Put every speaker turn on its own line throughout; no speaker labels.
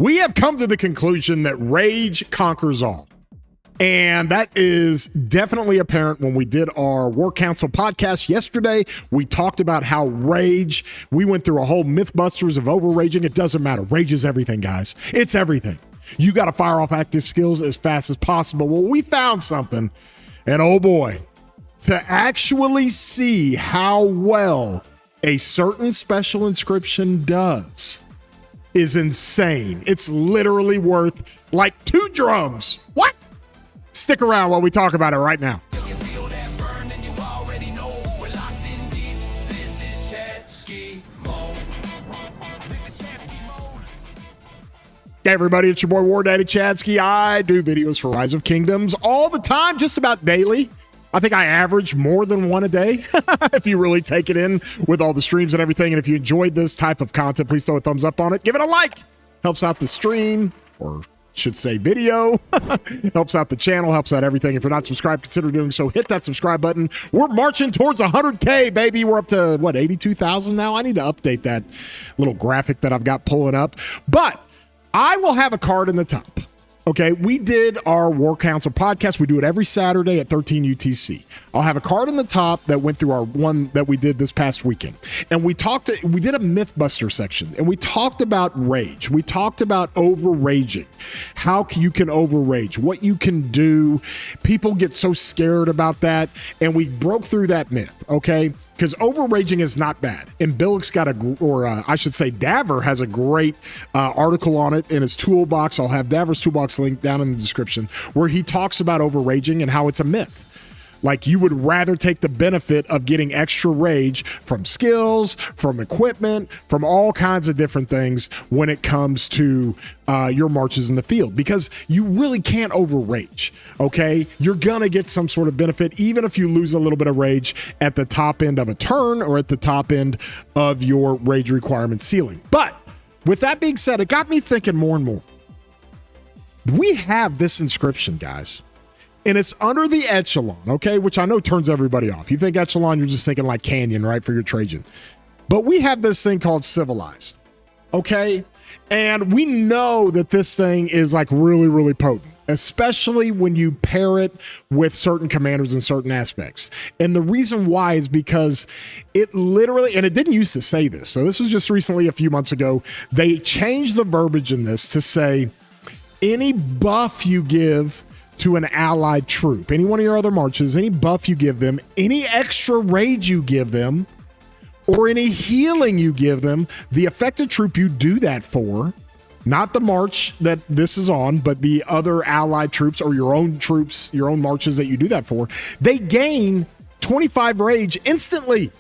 We have come to the conclusion that rage conquers all. And that is definitely apparent when we did our War Council podcast yesterday. We talked about how rage, we went through a whole Mythbusters of overraging. It doesn't matter. Rage is everything, guys. It's everything. You got to fire off active skills as fast as possible. Well, we found something, and oh boy, to actually see how well a certain special inscription does is insane. It's literally worth like 2 drums. What? Stick around while we talk about it right now. Hey everybody, it's your boy War Daddy Chadsky. I do videos for Rise of Kingdoms all the time, just about daily. I think I average more than one a day if you really take it in with all the streams and everything. And if you enjoyed this type of content, please throw a thumbs up on it. Give it a like. Helps out the stream, or should say video. Helps out the channel, helps out everything. If you're not subscribed, consider doing so. Hit that subscribe button. We're marching towards 100K, baby. We're up to, 82,000 now? I need to update that little graphic that I've got pulling up. But I will have a card in the top. Okay, we did our War Council podcast. We do it every Saturday at 13 UTC. I'll have a card in the top that went through our one that we did this past weekend. And we did a Mythbuster section, and we talked about rage. We talked about overraging, how you can overrage, what you can do. People get so scared about that, and we broke through that myth, okay? Because overraging is not bad. And Billick's got Daver has a great article on it in his toolbox. I'll have Daver's toolbox link down in the description, where he talks about overraging and how it's a myth. Like, you would rather take the benefit of getting extra rage from skills, from equipment, from all kinds of different things when it comes to your marches in the field, because you really can't overrage, okay? You're going to get some sort of benefit, even if you lose a little bit of rage at the top end of a turn or at the top end of your rage requirement ceiling. But with that being said, it got me thinking more and more. We have this inscription, guys. And it's under the Echelon, okay, which I know turns everybody off. You think Echelon, you're just thinking like Canyon, right, for your Trajan. But we have this thing called Civilized, okay? And we know that this thing is like really, really potent, especially when you pair it with certain commanders in certain aspects. And the reason why is because it literally, and it didn't used to say this, so this was just recently, a few months ago, they changed the verbiage in this to say any buff you give to an allied troop, any one of your other marches, any buff you give them, any extra rage you give them, or any healing you give them, the affected troop you do that for, not the march that this is on, but the other allied troops or your own troops, your own marches that you do that for, they gain 25 rage instantly.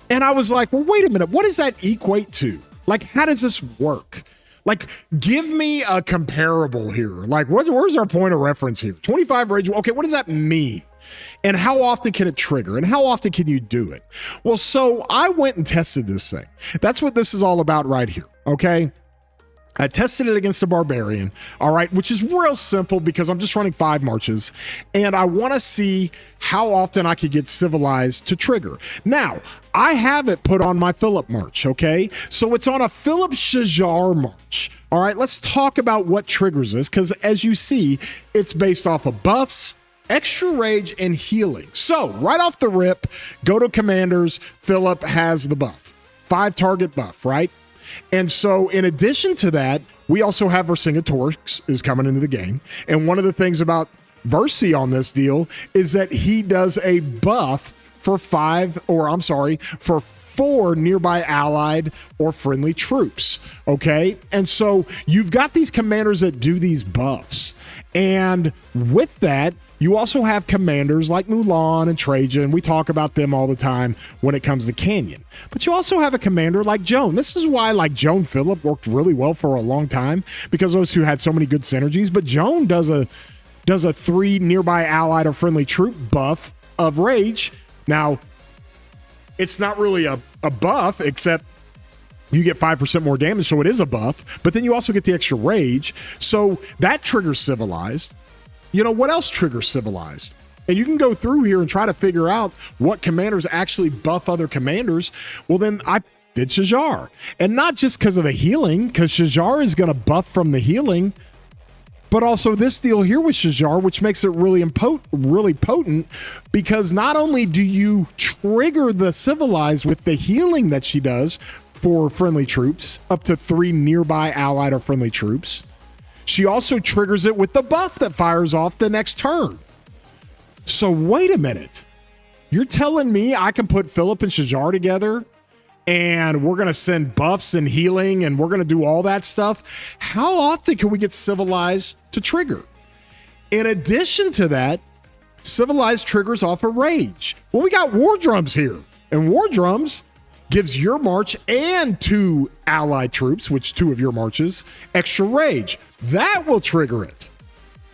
And I was like, well, wait a minute, what does that equate to? Like, how does this work? Like, give me a comparable here. Like, where's our point of reference here? 25 rage. Okay, what does that mean? And how often can it trigger? And how often can you do it? Well, so I went and tested this thing. That's what this is all about right here, okay? I tested it against a barbarian, all right, which is real simple because I'm just running 5 marches, and I want to see how often I could get civilized to trigger. Now, I have it put on my Philip march, okay? So it's on a Philip Shajar march. All right, let's talk about what triggers this, because as you see, it's based off of buffs, extra rage, and healing. So right off the rip, go to commanders. Philip has the buff, 5 target buff, right? And so in addition to that, we also have Vercingetorix is coming into the game. And one of the things about Versi on this deal is that he does a buff for 4 nearby allied or friendly troops, okay? And so you've got these commanders that do these buffs. And with that, you also have commanders like Mulan and Trajan. We talk about them all the time when it comes to Canyon. But you also have a commander like Joan. This is why like Joan Philip worked really well for a long time, because those two had so many good synergies. But Joan does a 3 nearby allied or friendly troop buff of rage. Now, it's not really a buff, except you get 5% more damage, so it is a buff. But then you also get the extra rage. So that triggers Civilized. You know, what else triggers Civilized? And you can go through here and try to figure out what commanders actually buff other commanders. Well, then I affected Shajar. And not just because of the healing, because Shajar is going to buff from the healing, but also this deal here with Shajar, which makes it really potent, because not only do you trigger the Civilized with the healing that she does for friendly troops, up to 3 nearby allied or friendly troops, she also triggers it with the buff that fires off the next turn. So wait a minute. You're telling me I can put Philip and Shajar together and we're going to send buffs and healing and we're going to do all that stuff? How often can we get Civilized to trigger? In addition to that, Civilized triggers off a rage. Well, we got War Drums here, and War Drums gives your march and 2 allied troops, which 2 of your marches, extra rage. That will trigger it.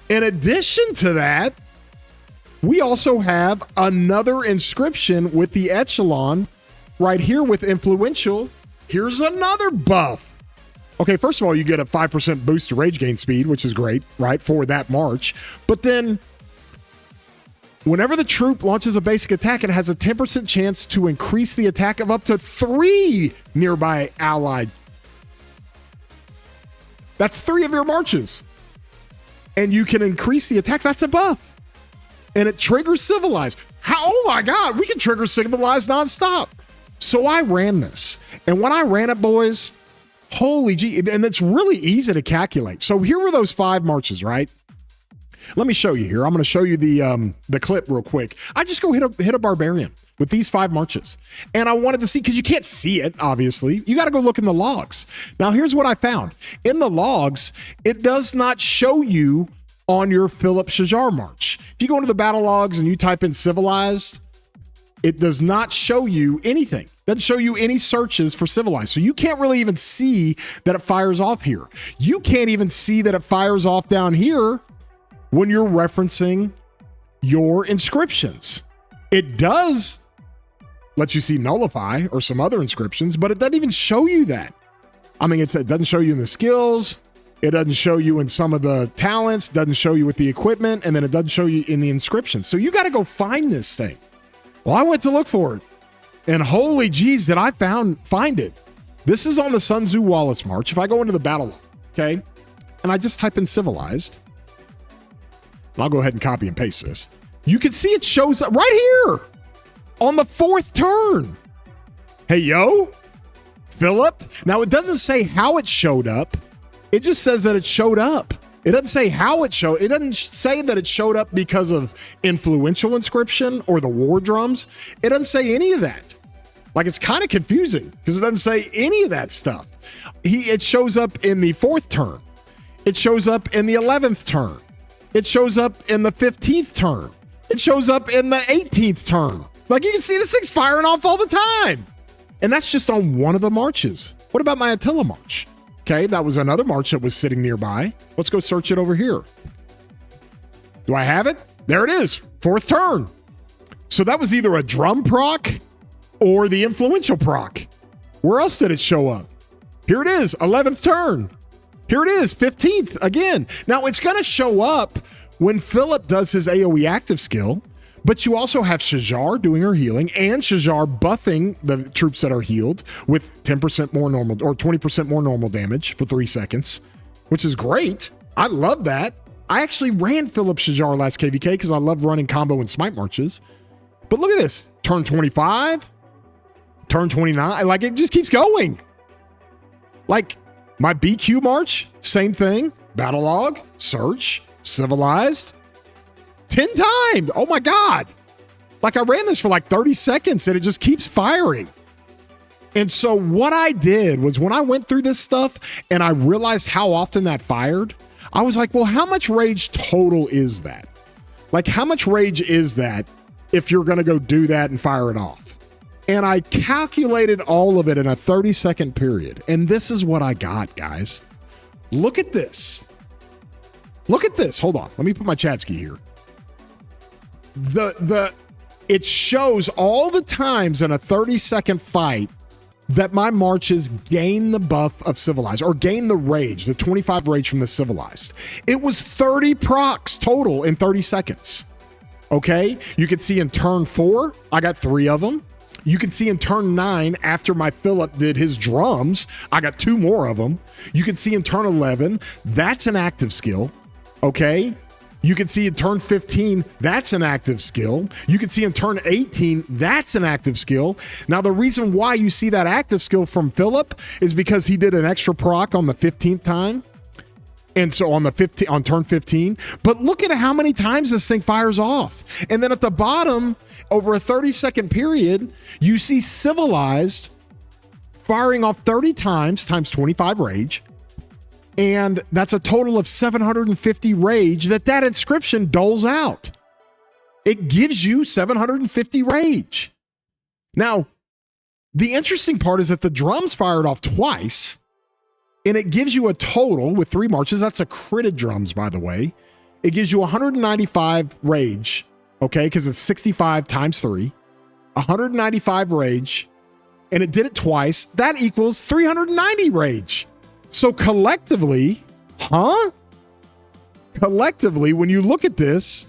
In addition to that, we also have another inscription with the Echelon right here with Influential. Here's another buff. Okay, first of all, you get a 5% boost to rage gain speed, which is great, right, for that march. But then whenever the troop launches a basic attack, it has a 10% chance to increase the attack of up to 3 nearby allied. That's 3 of your marches. And you can increase the attack. That's a buff. And it triggers Civilized. Oh my God, we can trigger Civilized nonstop. So I ran this. And when I ran it, boys, holy gee, and it's really easy to calculate. So here were those 5 marches, right? Let me show you here. I'm going to show you the clip real quick. I just go hit a barbarian with these 5 marches. And I wanted to see, because you can't see it, obviously. You got to go look in the logs. Now, here's what I found. In the logs, it does not show you on your Philip Shajar march. If you go into the battle logs and you type in Civilized, it does not show you anything. It doesn't show you any searches for Civilized. So you can't really even see that it fires off here. You can't even see that it fires off down here when you're referencing your inscriptions. It does let you see Nullify or some other inscriptions, but it doesn't even show you that. I mean, it doesn't show you in the skills. It doesn't show you in some of the talents, doesn't show you with the equipment, and then it doesn't show you in the inscriptions. So you got to go find this thing. Well, I went to look for it, and holy geez, did I find it. This is on the Sun Tzu Wallace March. If I go into the battle log, okay, and I just type in Civilized, and I'll go ahead and copy and paste this, you can see it shows up right here on the 4th turn. Hey, yo, Philip. Now, it doesn't say how it showed up. It just says that it showed up. It doesn't say how it showed. It doesn't say that it showed up because of Influential inscription or the War Drums. It doesn't say any of that. Like, it's kind of confusing because it doesn't say any of that stuff. It shows up in the 4th turn. It shows up in the 11th turn. It shows up in the 15th turn. It shows up in the 18th turn. Like, you can see this thing's firing off all the time. And that's just on one of the marches. What about my Attila march? Okay, that was another march that was sitting nearby. Let's go search it over here. Do I have it? There it is, 4th turn. So that was either a drum proc or the Influential proc. Where else did it show up? Here it is, 11th turn. Here it is, 15th again. Now it's gonna show up when Philip does his AoE active skill, but you also have Shajar doing her healing and Shajar buffing the troops that are healed with 10% more normal or 20% more normal damage for 3 seconds, which is great. I love that. I actually ran Philip Shajar last KVK because I love running combo and smite marches. But look at this, turn 25, turn 29, like it just keeps going. Like my BQ march, same thing, battle log, search, Civilized, 10 times. Oh my God. Like I ran this for like 30 seconds and it just keeps firing. And so what I did was when I went through this stuff and I realized how often that fired, I was like, well, how much rage total is that? Like how much rage is that if you're going to go do that and fire it off? And I calculated all of it in a 30-second period. And this is what I got, guys. Look at this. Look at this. Hold on. Let me put my chat ski here. It shows all the times in a 30-second fight that my marches gain the buff of Civilized or gain the rage, the 25 rage from the Civilized. It was 30 procs total in 30 seconds. Okay. You can see in turn 4, I got 3 of them. You can see in turn 9, after my Philip did his drums, I got 2 more of them. You can see in turn 11, that's an active skill, okay? You can see in turn 15, that's an active skill. You can see in turn 18, that's an active skill. Now, the reason why you see that active skill from Philip is because he did an extra proc on the 15th time. And so on turn 15, but look at how many times this thing fires off. And then at the bottom, over a 30-second period, you see Civilized firing off 30 times 25 rage. And that's a total of 750 rage that inscription doles out. It gives you 750 rage. Now, the interesting part is that the drums fired off twice, and it gives you a total with 3 marches. That's a critted drums, by the way. It gives you 195 rage, okay, because it's 65 times 3. 195 rage, and it did it twice. That equals 390 rage. So collectively, when you look at this,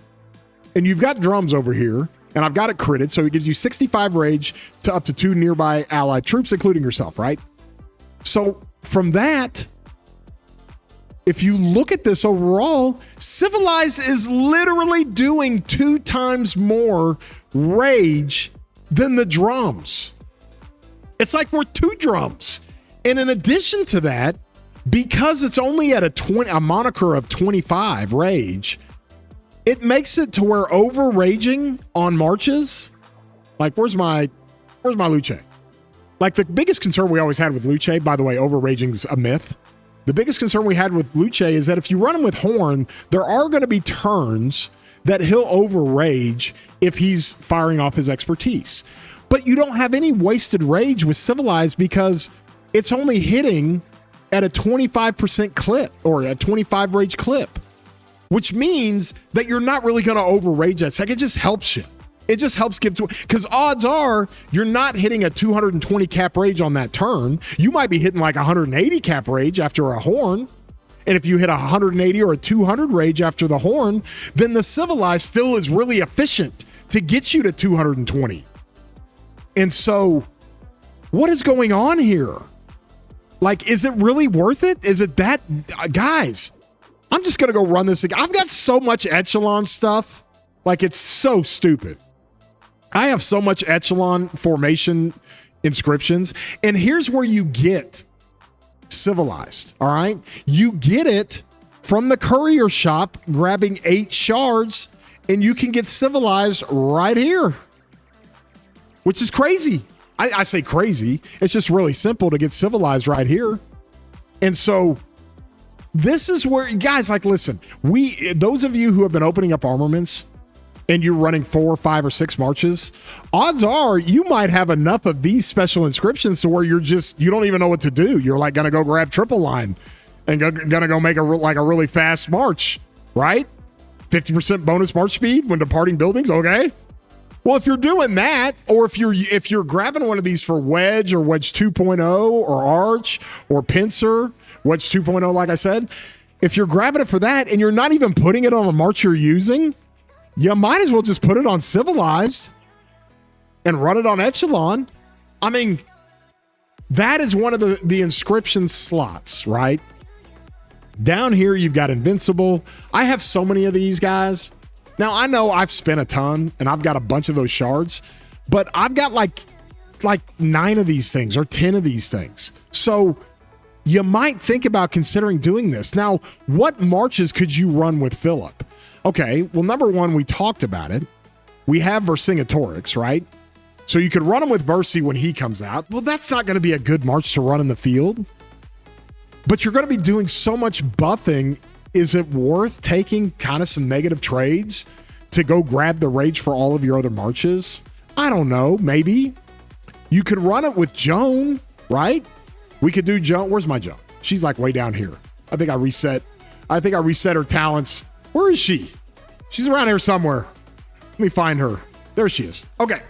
and you've got drums over here, and I've got it critted, so it gives you 65 rage to up to 2 nearby allied troops, including yourself, right? So from that, if you look at this overall, Civilized is literally doing 2 times more rage than the drums. It's like we're 2 drums. And in addition to that, because it's only at a moniker of 25 rage, it makes it to where over raging on marches, like where's my Luce? Like the biggest concern we always had with Luce, by the way, over raging's a myth. The biggest concern we had with Luce is that if you run him with Horn, there are going to be turns that he'll over rage if he's firing off his expertise. But you don't have any wasted rage with Civilized because it's only hitting at a 25% clip or a 25 rage clip, which means that you're not really going to over rage that. Like it just helps you. It just helps give to, because odds are you're not hitting a 220 cap rage on that turn. You might be hitting like 180 cap rage after a Horn. And if you hit a 180 or a 200 rage after the Horn, then the Civilized still is really efficient to get you to 220. And so what is going on here? Like, is it really worth it? Is it that, guys, I'm just going to go run this again. I've got so much Echelon stuff. Like, it's so stupid. I have so much Echelon Formation inscriptions. And here's where you get Civilized, all right? You get it from the courier shop, grabbing 8 shards, and you can get Civilized right here, which is crazy. I say crazy. It's just really simple to get Civilized right here. And so this is where, guys, like, listen, those of you who have been opening up armaments and you're running 4, 5, or 6 marches, odds are you might have enough of these special inscriptions to where you don't even know what to do. You're like going to go grab triple line and going to go make a really fast march, right? 50% bonus march speed when departing buildings. Okay. Well, if you're doing that, or if you're grabbing one of these for Wedge or Wedge 2.0 or Arch or Pincer, Wedge 2.0, like I said, if you're grabbing it for that and you're not even putting it on a march you're using, you might as well just put it on Civilized and run it on Echelon. I mean, that is one of the inscription slots, right? Down here, you've got Invincible. I have so many of these guys. Now, I know I've spent a ton, and I've got a bunch of those shards, but I've got like 9 of these things or 10 of these things. So you might think about considering doing this. Now, what marches could you run with Philip? Okay, well, number 1, we talked about it. We have Vercingetorix, right? So you could run him with Versi when he comes out. Well, that's not going to be a good march to run in the field. But you're going to be doing so much buffing. Is it worth taking kind of some negative trades to go grab the rage for all of your other marches? I don't know. Maybe. You could run it with Joan, right? We could do Joan. Where's my Joan? She's like way down here. I think I reset her talents. Where is she? She's around here somewhere. Let me find her. There she is. Okay.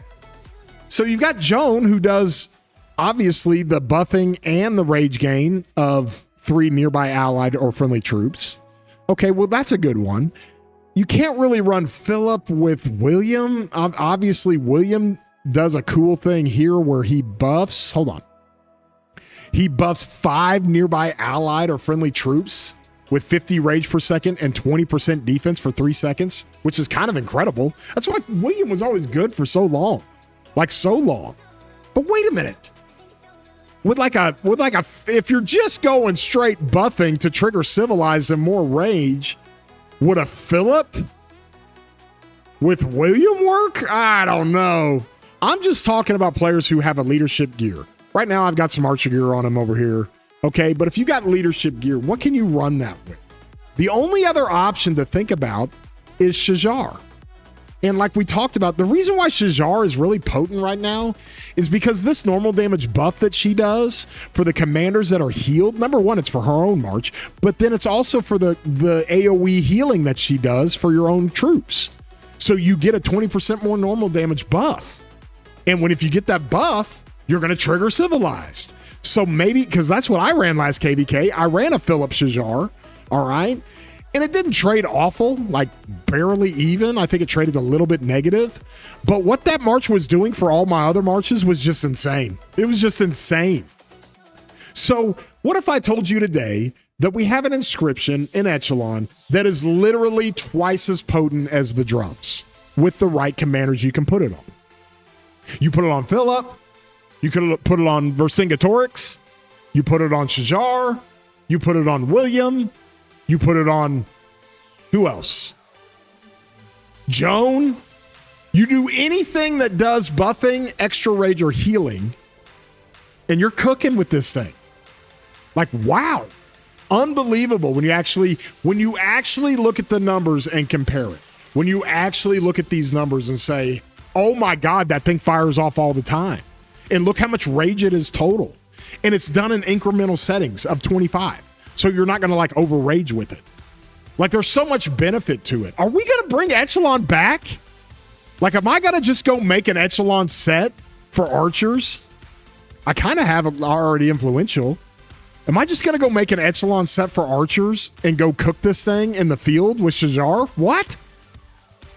So you've got Joan, who does obviously the buffing and the rage gain of 3 nearby allied or friendly troops. Okay, well, that's a good one. You can't really run Philip with William. Obviously, William does a cool thing here where he buffs, hold on. He buffs 5 nearby allied or friendly troops with 50 rage per second and 20% defense for 3 seconds, which is kind of incredible. That's why William was always good for so long. Like so long. But wait a minute. If you're just going straight buffing to trigger Civilized and more rage, would a Philip with William work? I don't know. I'm just talking about players who have a leadership gear. Right now, I've got some archer gear on him over here. Okay, but if you got leadership gear, what can you run that with? The only other option to think about is Shajar. And like we talked about, the reason why Shajar is really potent right now is because this normal damage buff that she does for the commanders that are healed, number one, it's for her own march, but then it's also for the AoE healing that she does for your own troops. So you get a 20% more normal damage buff. And if you get that buff, you're going to trigger Civilized. So maybe, because that's what I ran last KVK, I ran a Philip Shajar, all right? And it didn't trade awful, like barely even. I think it traded a little bit negative. But what that march was doing for all my other marches was just insane. It was just insane. So what if I told you today that we have an inscription in Echelon that is literally twice as potent as the drums with the right commanders you can put it on? You put it on Philip. You could put it on Vercingetorix. You put it on Shajar. You put it on William. You put it on, who else? Joan. You do anything that does buffing, extra rage, or healing, and you're cooking with this thing. Like, wow. Unbelievable when you actually look at the numbers and compare it. When you actually look at these numbers and say, oh my God, that thing fires off all the time. And look how much rage it is total. And it's done in incremental settings of 25. So you're not going to like over rage with it. Like there's so much benefit to it. Are we going to bring Echelon back? Like, am I going to just go make an Echelon set for archers? I kind of have already influential. Am I just going to go make an Echelon set for archers and go cook this thing in the field with Shajar? What?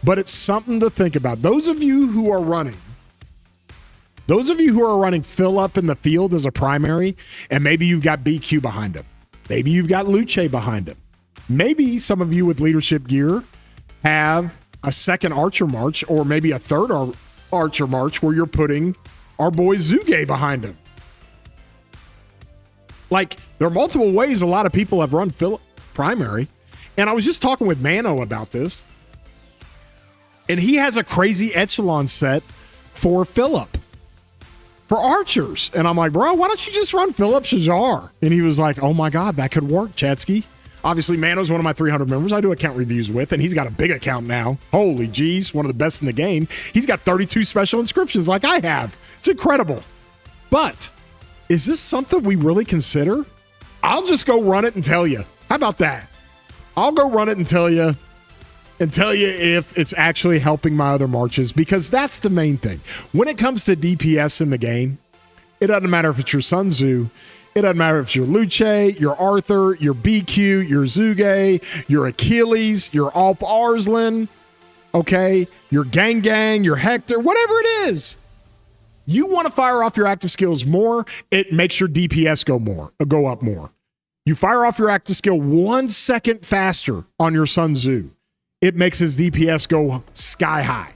But it's something to think about. Those of you who are running Philip in the field as a primary, and maybe you've got BQ behind him. Maybe you've got Luce behind him. Maybe some of you with leadership gear have a second archer march or maybe a third archer march where you're putting our boy Zuge behind him. Like, there are multiple ways a lot of people have run Philip primary. And I was just talking with Mano about this. And he has a crazy Echelon set for Philip. For archers. And I'm like, bro, why don't you just run Philip Shajar? And he was like, oh my God, that could work, Chatsky. Obviously, Mano's one of my 300 members I do account reviews with, and he's got a big account now. Holy geez, one of the best in the game. He's got 32 special inscriptions like I have. It's incredible. But is this something we really consider? I'll just go run it and tell you. How about that? I'll go run it and tell you if it's actually helping my other marches, because that's the main thing. When it comes to DPS in the game, it doesn't matter if it's your Sun Tzu, it doesn't matter if it's your Luce, your Arthur, your BQ, your Zuge, your Achilles, your Alp Arslan, okay, your Gang, your Hector, whatever it is. You want to fire off your active skills more, it makes your DPS go up more. You fire off your active skill 1 second faster on your Sun Tzu, it makes his DPS go sky high.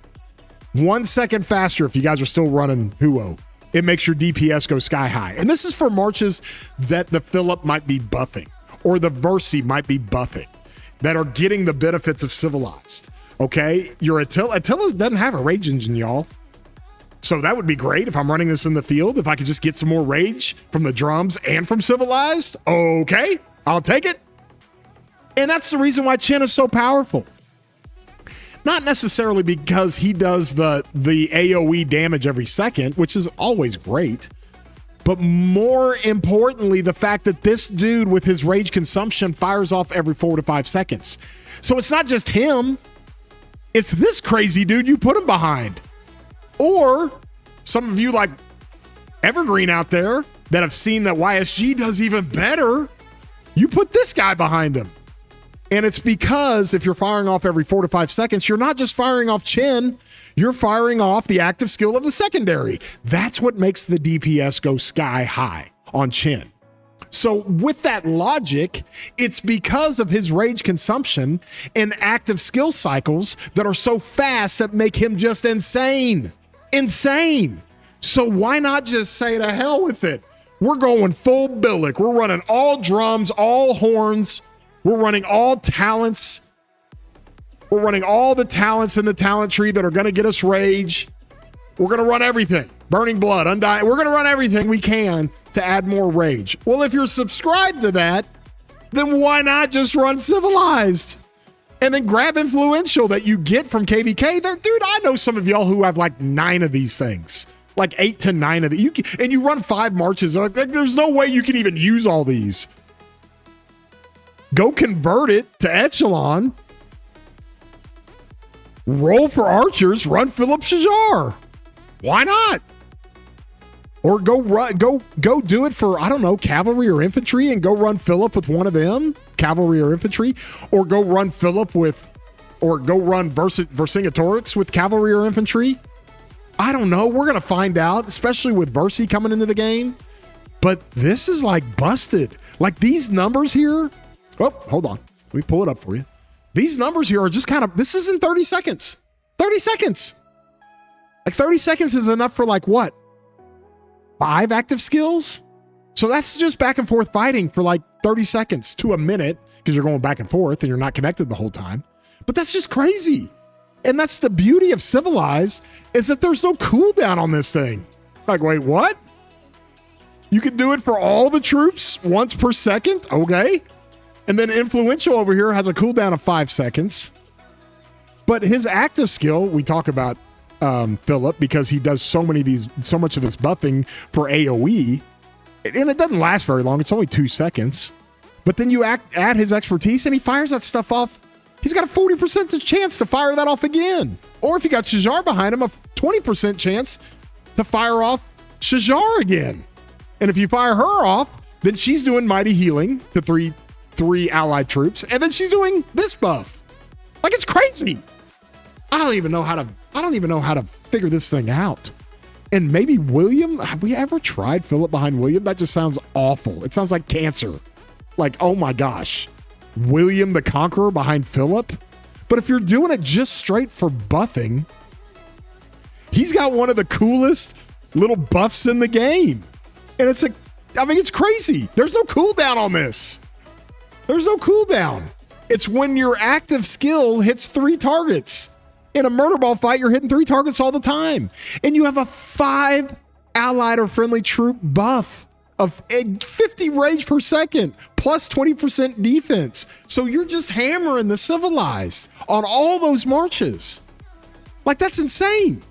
1 second faster if you guys are still running Huo. It makes your DPS go sky high. And this is for marches that the Philip might be buffing or the Versi might be buffing that are getting the benefits of Civilized. Okay? Your Attila doesn't have a rage engine, y'all. So that would be great if I'm running this in the field. If I could just get some more rage from the drums and from Civilized. Okay, I'll take it. And that's the reason why Chen is so powerful. Not necessarily because he does the AoE damage every second, which is always great, but more importantly, the fact that this dude with his rage consumption fires off every 4 to 5 seconds. So it's not just him, it's this crazy dude you put him behind. Or some of you like Evergreen out there that have seen that YSG does even better, you put this guy behind him. And it's because if you're firing off every 4 to 5 seconds, you're not just firing off Chen, you're firing off the active skill of the secondary. That's what makes the DPS go sky high on Chen. So with that logic, it's because of his rage consumption and active skill cycles that are so fast that make him just insane. Insane. So why not just say to hell with it? We're going full Billick. We're running all drums, all horns. We're running all talents. We're running all the talents in the talent tree that are going to get us rage. We're going to run everything. Burning Blood, Undying. We're going to run everything we can to add more rage. Well, if you're subscribed to that, then why not just run Civilized? And then grab Influential that you get from KVK. Dude, I know some of y'all who have like 9 of these things. Like 8 to 9 of these. And you run 5 marches. There's no way you can even use all these. Go convert it to Echelon. Roll for archers. Run Philip Shajar. Why not? Or go do it for, I don't know, cavalry or infantry and go run Philip with one of them, cavalry or infantry, or go run Philip with, or go run Vercingetorix with cavalry or infantry. I don't know. We're going to find out, especially with Versi coming into the game. But this is like busted. Like these numbers here. Oh, hold on. Let me pull it up for you. These numbers here are just kind of, this is in 30 seconds. 30 seconds. Like 30 seconds is enough for like what? 5 active skills? So that's just back and forth fighting for like 30 seconds to a minute because you're going back and forth and you're not connected the whole time. But that's just crazy. And that's the beauty of Civilized is that there's no cooldown on this thing. Like, wait, what? You can do it for all the troops once per second? Okay. And then Influential over here has a cooldown of 5 seconds. But his active skill, we talk about Philip because he does so much of this buffing for AoE, and it doesn't last very long. It's only 2 seconds. But then you add his expertise, and he fires that stuff off. He's got a 40% chance to fire that off again. Or if you got Shajar behind him, a 20% chance to fire off Shajar again. And if you fire her off, then she's doing mighty healing to three allied troops, and then she's doing this buff. Like, it's crazy. I don't even know how to figure this thing out. And maybe William, have we ever tried Philip behind William? That just sounds awful. It sounds like cancer. Like, oh my gosh. William the Conqueror behind Philip? But if you're doing it just straight for buffing, he's got one of the coolest little buffs in the game. And it's crazy. There's no cooldown on this. There's no cooldown. It's when your active skill hits 3 targets. In a murder ball fight, you're hitting 3 targets all the time. And you have a 5 allied or friendly troop buff of 50 rage per second, plus 20% defense. So you're just hammering the Civilized on all those marches. Like, that's insane.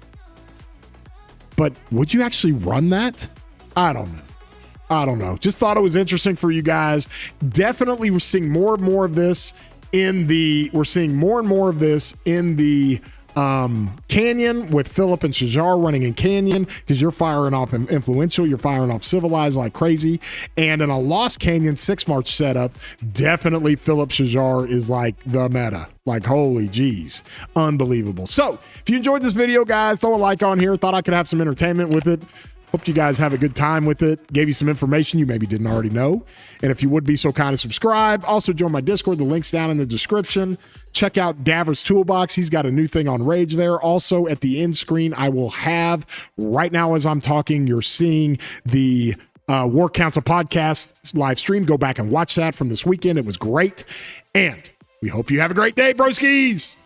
But would you actually run that? I don't know. Just thought it was interesting for you guys. Definitely we're seeing more and more of this in the Canyon with Philip and Shajar running in Canyon because you're firing off Influential, you're firing off Civilized like crazy. And in a Lost Canyon 6-march setup, definitely Philip Shajar is like the meta. Like, holy geez, unbelievable. So if you enjoyed this video, guys, throw a like on here. Thought I could have some entertainment with it. Hope you guys have a good time with it. Gave you some information you maybe didn't already know. And if you would be so kind of subscribe. Also join my Discord. The link's down in the description. Check out Daver's Toolbox. He's got a new thing on Rage there. Also at the end screen, I will have right now as I'm talking, you're seeing the War Council podcast live stream. Go back and watch that from this weekend. It was great. And we hope you have a great day, broskies.